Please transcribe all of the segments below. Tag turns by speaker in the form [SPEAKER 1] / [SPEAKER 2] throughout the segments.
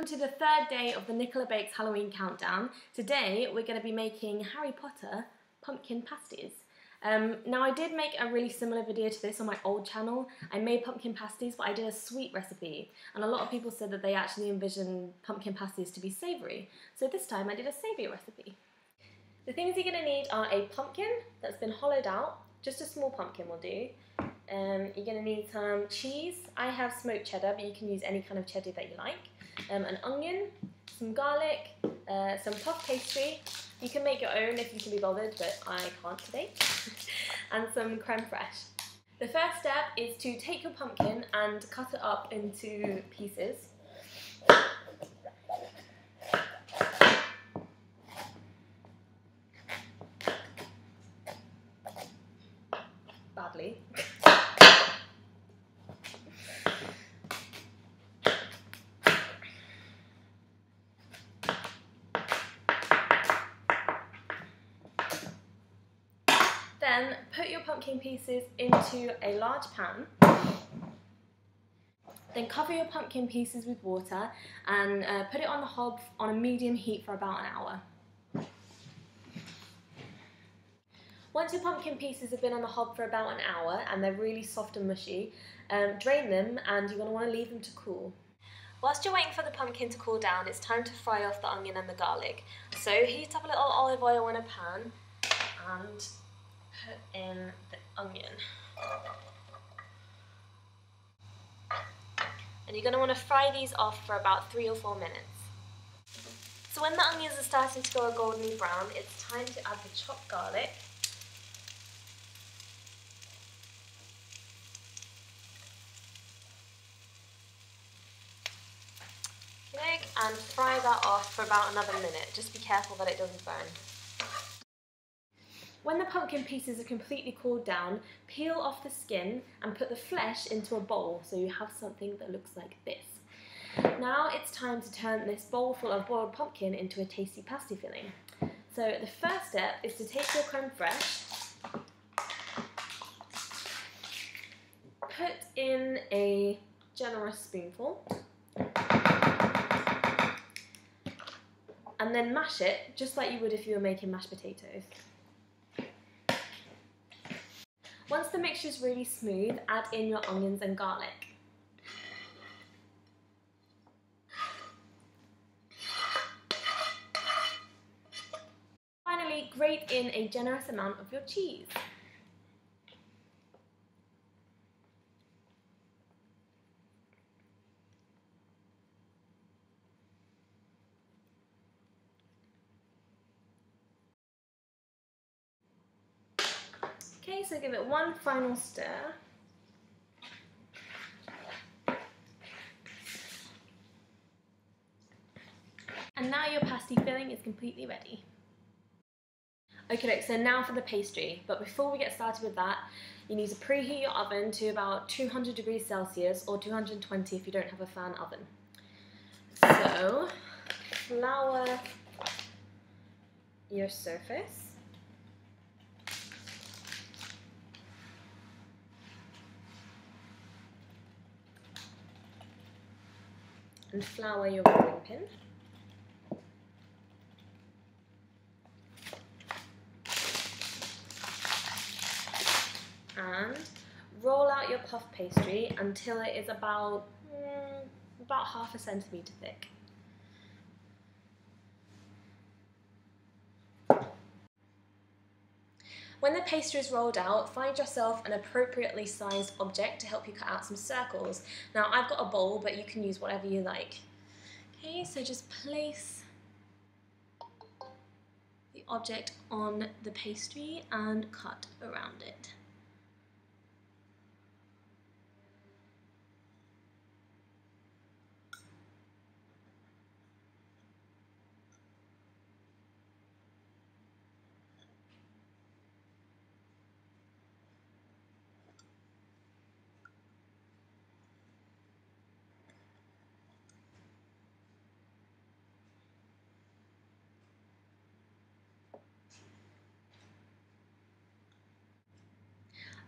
[SPEAKER 1] welcome to the third day of the Nicola Bakes Halloween countdown. Today we're going to be making Harry Potter pumpkin pasties. Now I did make a really similar video to this on my old channel. I made pumpkin pasties, but I did a sweet recipe, and a lot of people said that they actually envisioned pumpkin pasties to be savoury. So this time I did a savoury recipe. The things you're going to need are a pumpkin that's been hollowed out, just a small pumpkin will do. You're going to need some cheese. I have smoked cheddar, but you can use any kind of cheddar that you like. An onion, some garlic, some puff pastry. You can make your own if you can be bothered, but I can't today. And some creme fraiche. The first step is to take your pumpkin and cut it up into pieces. Badly. Then put your pumpkin pieces into a large pan. Then cover your pumpkin pieces with water and put it on the hob on a medium heat for about an hour. Once your pumpkin pieces have been on the hob for about an hour and they're really soft and mushy, drain them, and you're going to want to leave them to cool. Whilst you're waiting for the pumpkin to cool down, it's time to fry off the onion and the garlic. So heat up a little olive oil in a pan and put in the onion. And you're going to want to fry these off for about 3 or 4 minutes. So when the onions are starting to go a golden brown, it's time to add the chopped garlic. And fry that off for about another minute. Just be careful that it doesn't burn. When the pumpkin pieces are completely cooled down, peel off the skin and put the flesh into a bowl so you have something that looks like this. Now it's time to turn this bowl full of boiled pumpkin into a tasty pasty filling. So the first step is to take your creme fraiche, put in a generous spoonful, and then mash it just like you would if you were making mashed potatoes. Once the mixture is really smooth, add in your onions and garlic. Finally, grate in a generous amount of your cheese. Okay, so give it one final stir. And now your pasty filling is completely ready. Okay, so now for the pastry. But before we get started with that, you need to preheat your oven to about 200 degrees Celsius or 220 if you don't have a fan oven. So, flour your surface. And flour your rolling pin. And roll out your puff pastry until it is about half a centimetre thick. When the pastry is rolled out, find yourself an appropriately sized object to help you cut out some circles. Now I've got a bowl, but you can use whatever you like. Okay, so just place the object on the pastry and cut around it.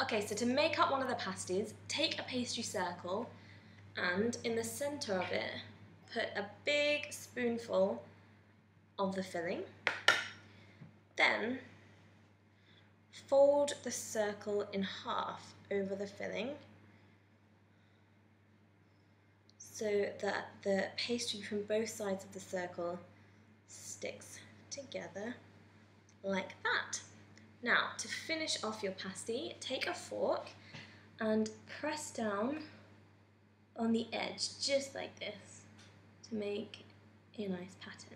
[SPEAKER 1] Okay, so to make up one of the pasties, take a pastry circle and in the centre of it, put a big spoonful of the filling, then fold the circle in half over the filling so that the pastry from both sides of the circle sticks together like that. Now, to finish off your pasty, take a fork and press down on the edge, just like this, to make a nice pattern.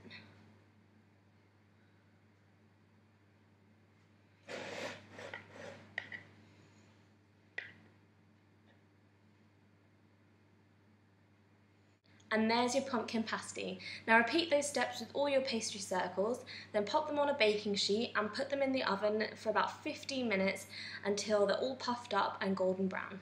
[SPEAKER 1] And there's your pumpkin pasty. Now repeat those steps with all your pastry circles, then pop them on a baking sheet and put them in the oven for about 15 minutes until they're all puffed up and golden brown.